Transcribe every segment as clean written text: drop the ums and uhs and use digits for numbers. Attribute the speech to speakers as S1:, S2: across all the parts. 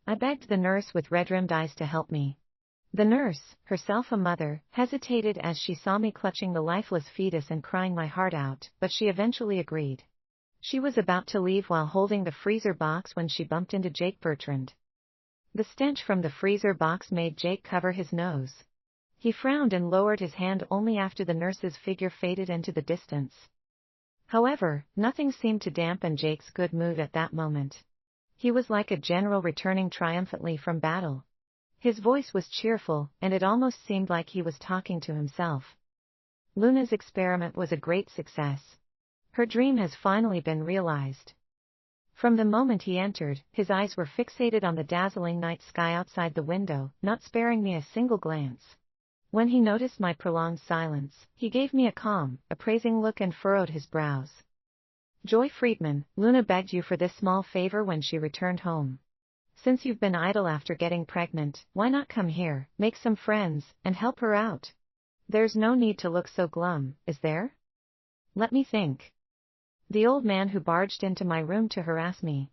S1: I begged the nurse with red-rimmed eyes to help me. The nurse, herself a mother, hesitated as she saw me clutching the lifeless fetus and crying my heart out, but she eventually agreed. She was about to leave while holding the freezer box when she bumped into Bertrand. The stench from the freezer box made Jake cover his nose. He frowned and lowered his hand only after the nurse's figure faded into the distance. However, nothing seemed to dampen Jake's good mood at that moment. He was like a general returning triumphantly from battle. His voice was cheerful, and it almost seemed like he was talking to himself. Luna's experiment was a great success. Her dream has finally been realized. From the moment he entered, his eyes were fixated on the dazzling night sky outside the window, not sparing me a single glance. When he noticed my prolonged silence, he gave me a calm, appraising look and furrowed his brows. Joy Friedman, Luna begged you for this small favor when she returned home. Since you've been idle after getting pregnant, why not come here, make some friends, and help her out? There's no need to look so glum, is there? Let me think. The old man who barged into my room to harass me.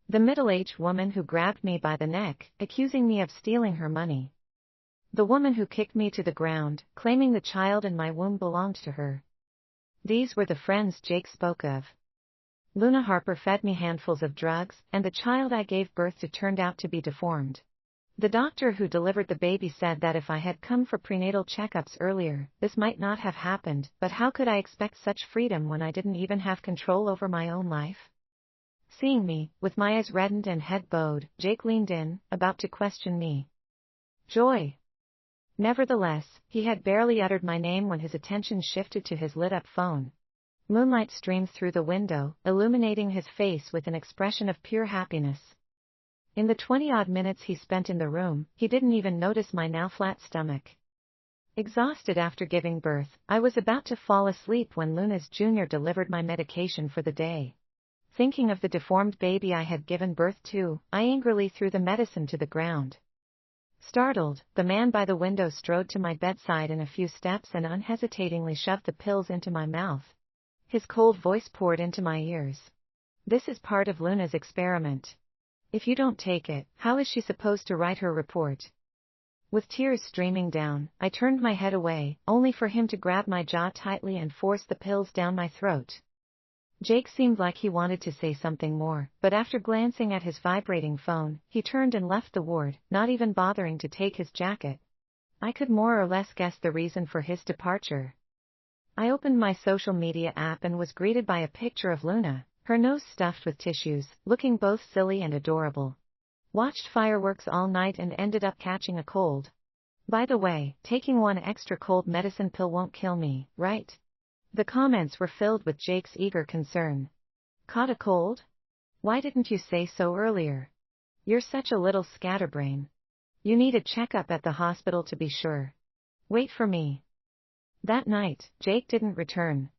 S1: The middle-aged woman who grabbed me by the neck, accusing me of stealing her money. The woman who kicked me to the ground, claiming the child in my womb belonged to her. These were the friends Jake spoke of. Luna Harper fed me handfuls of drugs, and the child I gave birth to turned out to be deformed. The doctor who delivered the baby said that if I had come for prenatal checkups earlier, this might not have happened, but how could I expect such freedom when I didn't even have control over my own life? Seeing me, with my eyes reddened and head bowed, Jake leaned in, about to question me. Joy. Nevertheless, he had barely uttered my name when his attention shifted to his lit-up phone. Moonlight streamed through the window, illuminating his face with an expression of pure happiness. In the 20-odd minutes he spent in the room, he didn't even notice my now flat stomach. Exhausted after giving birth, I was about to fall asleep when Luna's junior delivered my medication for the day. Thinking of the deformed baby I had given birth to, I angrily threw the medicine to the ground. Startled, the man by the window strode to my bedside in a few steps and unhesitatingly shoved the pills into my mouth. His cold voice poured into my ears. This is part of Luna's experiment. If you don't take it, how is she supposed to write her report? With tears streaming down, I turned my head away, only for him to grab my jaw tightly and force the pills down my throat. Jake seemed like he wanted to say something more, but after glancing at his vibrating phone, he turned and left the ward, not even bothering to take his jacket. I could more or less guess the reason for his departure. I opened my social media app and was greeted by a picture of Luna, her nose stuffed with tissues, looking both silly and adorable. Watched fireworks all night and ended up catching a cold. By the way, taking one extra cold medicine pill won't kill me, right? The comments were filled with Jake's eager concern. Caught a cold? Why didn't you say so earlier? You're such a little scatterbrain. You need a checkup at the hospital to be sure. Wait for me. That night, Jake didn't return.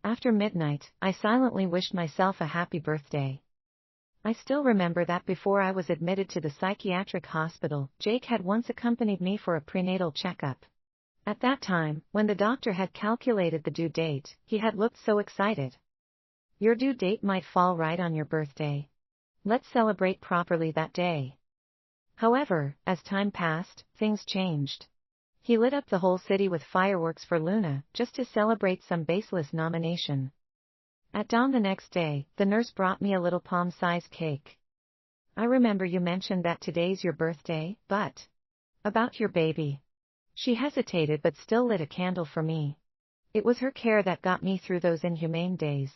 S1: After midnight, I silently wished myself a happy birthday. I still remember that before I was admitted to the psychiatric hospital, Jake had once accompanied me for a prenatal checkup. At that time, when the doctor had calculated the due date, he had looked so excited. Your due date might fall right on your birthday. Let's celebrate properly that day. However, as time passed, things changed. He lit up the whole city with fireworks for Luna, just to celebrate some baseless nomination. At dawn the next day, the nurse brought me a little palm-sized cake. I remember you mentioned that today's your birthday, but... About your baby. She hesitated but still lit a candle for me. It was her care that got me through those inhumane days.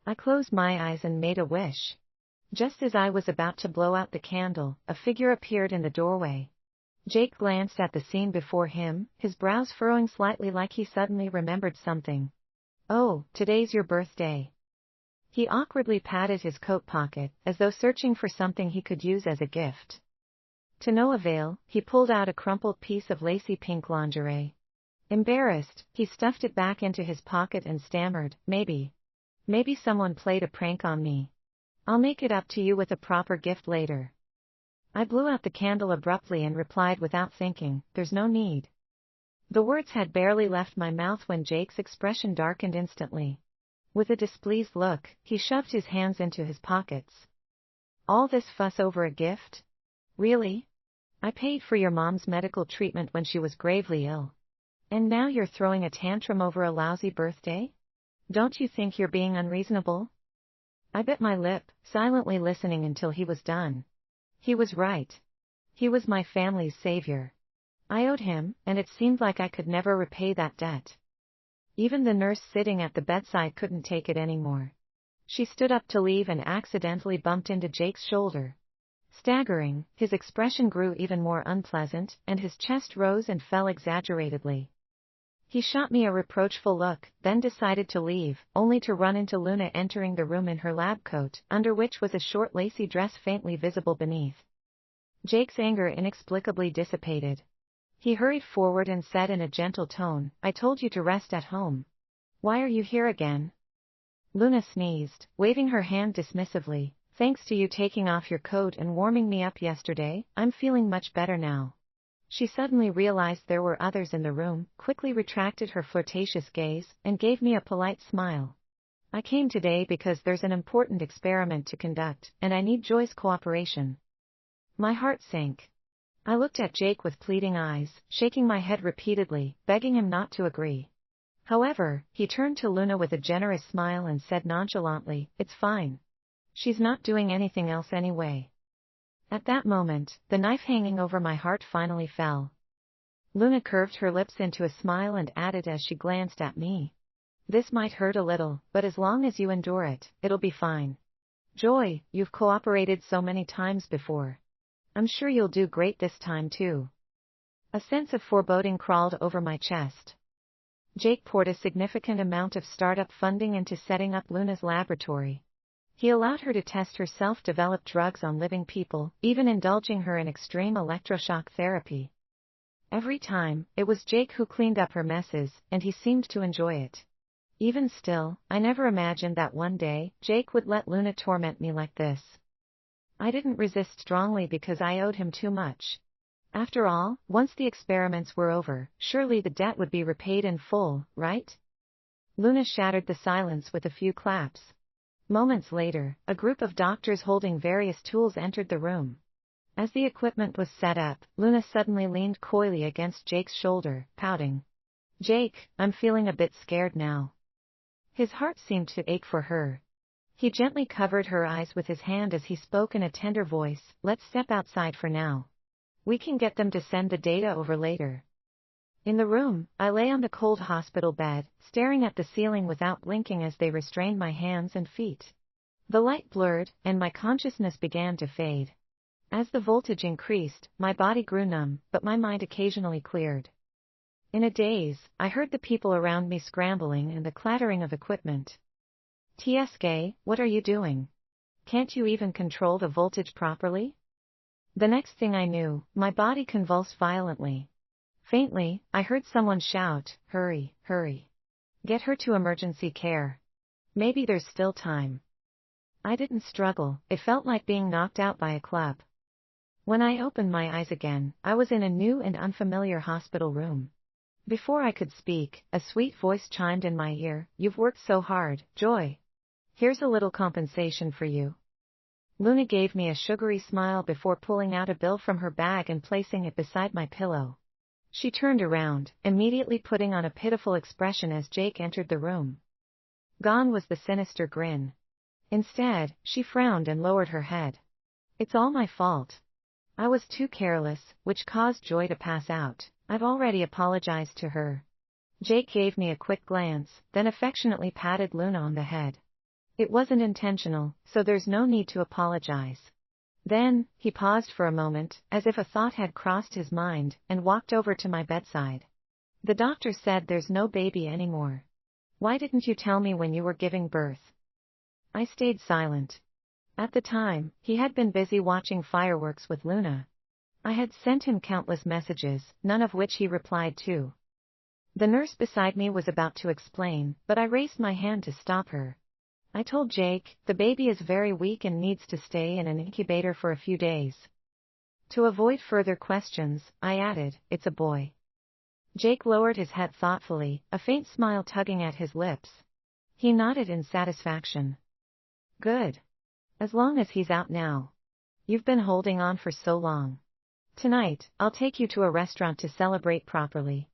S1: I closed my eyes and made a wish. Just as I was about to blow out the candle, a figure appeared in the doorway. Jake glanced at the scene before him, his brows furrowing slightly like he suddenly remembered something. Oh, today's your birthday. He awkwardly patted his coat pocket, as though searching for something he could use as a gift. To no avail, he pulled out a crumpled piece of lacy pink lingerie. Embarrassed, he stuffed it back into his pocket and stammered, Maybe someone played a prank on me. I'll make it up to you with a proper gift later. I blew out the candle abruptly and replied without thinking, There's no need. The words had barely left my mouth when Jake's expression darkened instantly. With a displeased look, he shoved his hands into his pockets. All this fuss over a gift? Really? I paid for your mom's medical treatment when she was gravely ill. And now you're throwing a tantrum over a lousy birthday? Don't you think you're being unreasonable? I bit my lip, silently listening until he was done. He was right. He was my family's savior. I owed him, and it seemed like I could never repay that debt. Even the nurse sitting at the bedside couldn't take it anymore. She stood up to leave and accidentally bumped into Jake's shoulder. Staggering, his expression grew even more unpleasant, and his chest rose and fell exaggeratedly. He shot me a reproachful look, then decided to leave, only to run into Luna entering the room in her lab coat, under which was a short lacy dress faintly visible beneath. Jake's anger inexplicably dissipated. He hurried forward and said in a gentle tone, "I told you to rest at home. Why are you here again?" Luna sneezed, waving her hand dismissively. "Thanks to you taking off your coat and warming me up yesterday, I'm feeling much better now." She suddenly realized there were others in the room, quickly retracted her flirtatious gaze, and gave me a polite smile. "I came today because there's an important experiment to conduct, and I need Joy's cooperation." My heart sank. I looked at Jake with pleading eyes, shaking my head repeatedly, begging him not to agree. However, he turned to Luna with a generous smile and said nonchalantly, "It's fine. She's not doing anything else anyway." At that moment, the knife hanging over my heart finally fell. Luna curved her lips into a smile and added as she glanced at me, "This might hurt a little, but as long as you endure it, it'll be fine. Joy, you've cooperated so many times before. I'm sure you'll do great this time too." A sense of foreboding crawled over my chest. Jake poured a significant amount of startup funding into setting up Luna's laboratory. He allowed her to test her self-developed drugs on living people, even indulging her in extreme electroshock therapy. Every time, it was Jake who cleaned up her messes, and he seemed to enjoy it. Even still, I never imagined that one day, Jake would let Luna torment me like this. I didn't resist strongly because I owed him too much. After all, once the experiments were over, surely the debt would be repaid in full, right? Luna shattered the silence with a few claps. Moments later, a group of doctors holding various tools entered the room. As the equipment was set up, Luna suddenly leaned coyly against Jake's shoulder, pouting. "Jake, I'm feeling a bit scared now." His heart seemed to ache for her. He gently covered her eyes with his hand as he spoke in a tender voice, "Let's step outside for now. We can get them to send the data over later." In the room, I lay on the cold hospital bed, staring at the ceiling without blinking as they restrained my hands and feet. The light blurred, and my consciousness began to fade. As the voltage increased, my body grew numb, but my mind occasionally cleared. In a daze, I heard the people around me scrambling and the clattering of equipment. "TSK, what are you doing? Can't you even control the voltage properly?" The next thing I knew, my body convulsed violently. Faintly, I heard someone shout, "Hurry, hurry. Get her to emergency care. Maybe there's still time." I didn't struggle, it felt like being knocked out by a club. When I opened my eyes again, I was in a new and unfamiliar hospital room. Before I could speak, a sweet voice chimed in my ear, "You've worked so hard, Joy. Here's a little compensation for you." Luna gave me a sugary smile before pulling out a bill from her bag and placing it beside my pillow. She turned around, immediately putting on a pitiful expression as Jake entered the room. Gone was the sinister grin. Instead, she frowned and lowered her head. "It's all my fault. I was too careless, which caused Joy to pass out. I've already apologized to her." Jake gave me a quick glance, then affectionately patted Luna on the head. "It wasn't intentional, so there's no need to apologize." Then, he paused for a moment, as if a thought had crossed his mind, and walked over to my bedside. "The doctor said there's no baby anymore. Why didn't you tell me when you were giving birth?" I stayed silent. At the time, he had been busy watching fireworks with Luna. I had sent him countless messages, none of which he replied to. The nurse beside me was about to explain, but I raised my hand to stop her. I told Jake, "The baby is very weak and needs to stay in an incubator for a few days." To avoid further questions, I added, "It's a boy." Jake lowered his head thoughtfully, a faint smile tugging at his lips. He nodded in satisfaction. "Good. As long as he's out now." You've been holding on for so long. Tonight, I'll take you to a restaurant to celebrate properly.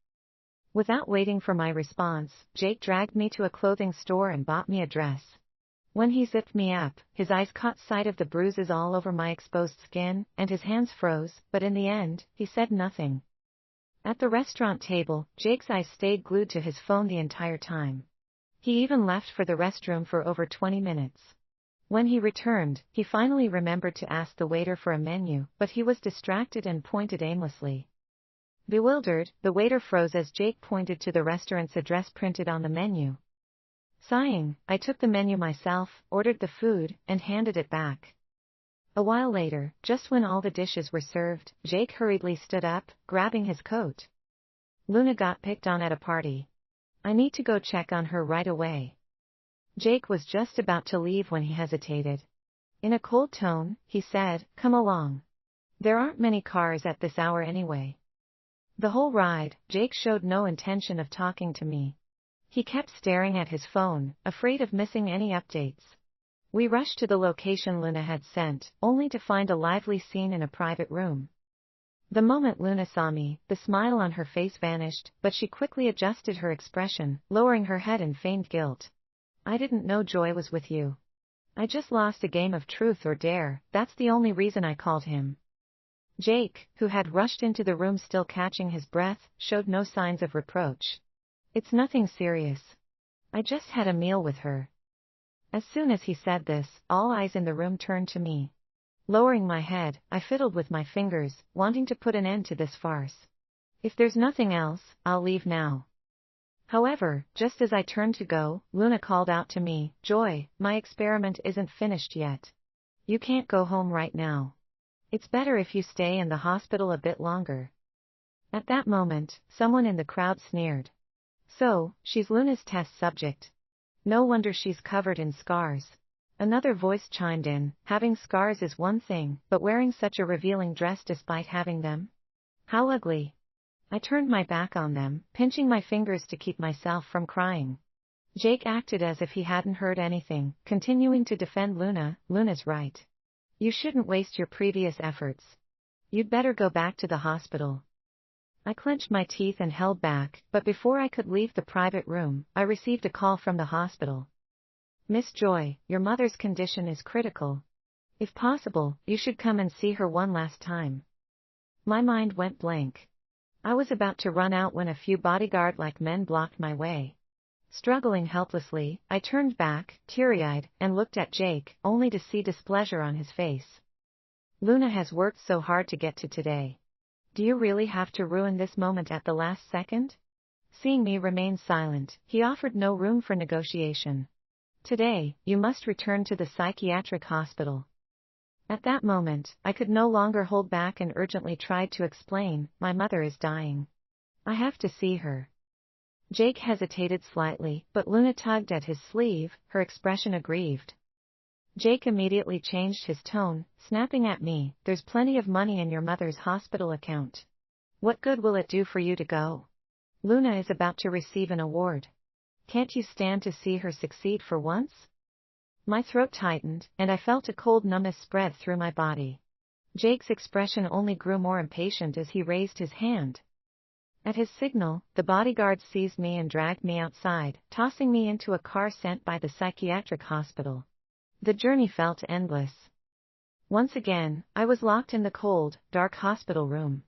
S1: Without waiting for my response, Jake dragged me to a clothing store and bought me a dress. When he zipped me up, his eyes caught sight of the bruises all over my exposed skin, and his hands froze, but in the end, he said nothing. At the restaurant table, Jake's eyes stayed glued to his phone the entire time. He even left for the restroom for over 20 minutes. When he returned, he finally remembered to ask the waiter for a menu, but he was distracted and pointed aimlessly. Bewildered, the waiter froze as Jake pointed to the restaurant's address printed on the menu. Sighing, I took the menu myself, ordered the food, and handed it back. A while later, just when all the dishes were served, Jake hurriedly stood up, grabbing his coat. Luna got picked on at a party. I need to go check on her right away. Jake was just about to leave when he hesitated. In a cold tone, he said, "Come along. There aren't many cars at this hour anyway." The whole ride, Jake showed no intention of talking to me. He kept staring at his phone, afraid of missing any updates. We rushed to the location Luna had sent, only to find a lively scene in a private room. The moment Luna saw me, the smile on her face vanished, but she quickly adjusted her expression, lowering her head in feigned guilt. "I didn't know Joy was with you. I just lost a game of truth or dare, that's the only reason I called him." Jake, who had rushed into the room still catching his breath, showed no signs of reproach. "It's nothing serious. I just had a meal with her." As soon as he said this, all eyes in the room turned to me. Lowering my head, I fiddled with my fingers, wanting to put an end to this farce. "If there's nothing else, I'll leave now." However, just as I turned to go, Luna called out to me, "Joy, my experiment isn't finished yet. You can't go home right now. It's better if you stay in the hospital a bit longer." At that moment, someone in the crowd sneered. "So, she's Luna's test subject. No wonder she's covered in scars." Another voice chimed in, "Having scars is one thing, but wearing such a revealing dress despite having them? How ugly." I turned my back on them, pinching my fingers to keep myself from crying. Jake acted as if he hadn't heard anything, continuing to defend Luna. "Luna's right. You shouldn't waste your previous efforts. You'd better go back to the hospital." I clenched my teeth and held back, but before I could leave the private room, I received a call from the hospital. "Miss Joy, your mother's condition is critical. If possible, you should come and see her one last time." My mind went blank. I was about to run out when a few bodyguard-like men blocked my way. Struggling helplessly, I turned back, teary-eyed, and looked at Jake, only to see displeasure on his face. "Luna has worked so hard to get to today. Do you really have to ruin this moment at the last second?" Seeing me remain silent, he offered no room for negotiation. "Today, you must return to the psychiatric hospital." At that moment, I could no longer hold back and urgently tried to explain, "My mother is dying. I have to see her." Jake hesitated slightly, but Luna tugged at his sleeve, her expression aggrieved. Jake immediately changed his tone, snapping at me, "There's plenty of money in your mother's hospital account. What good will it do for you to go? Luna is about to receive an award. Can't you stand to see her succeed for once?" My throat tightened, and I felt a cold numbness spread through my body. Jake's expression only grew more impatient as he raised his hand. At his signal, the bodyguards seized me and dragged me outside, tossing me into a car sent by the psychiatric hospital. The journey felt endless. Once again, I was locked in the cold, dark hospital room.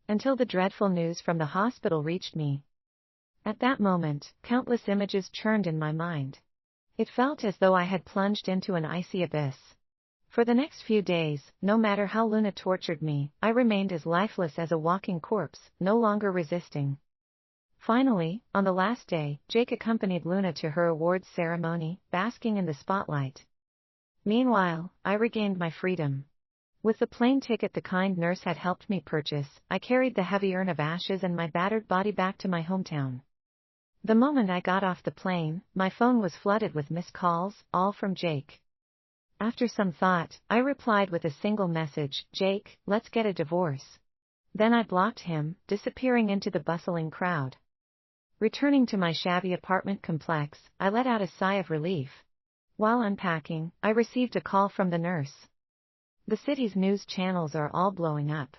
S1: Until the dreadful news from the hospital reached me. At that moment, countless images churned in my mind. It felt as though I had plunged into an icy abyss. For the next few days, no matter how Luna tortured me, I remained as lifeless as a walking corpse, no longer resisting. Finally, on the last day, Jake accompanied Luna to her awards ceremony, basking in the spotlight. Meanwhile, I regained my freedom. With the plane ticket the kind nurse had helped me purchase, I carried the heavy urn of ashes and my battered body back to my hometown. The moment I got off the plane, my phone was flooded with missed calls, all from Jake. After some thought, I replied with a single message, "Jake, let's get a divorce." Then I blocked him, disappearing into the bustling crowd. Returning to my shabby apartment complex, I let out a sigh of relief. While unpacking, I received a call from the nurse. The city's news channels are all blowing up.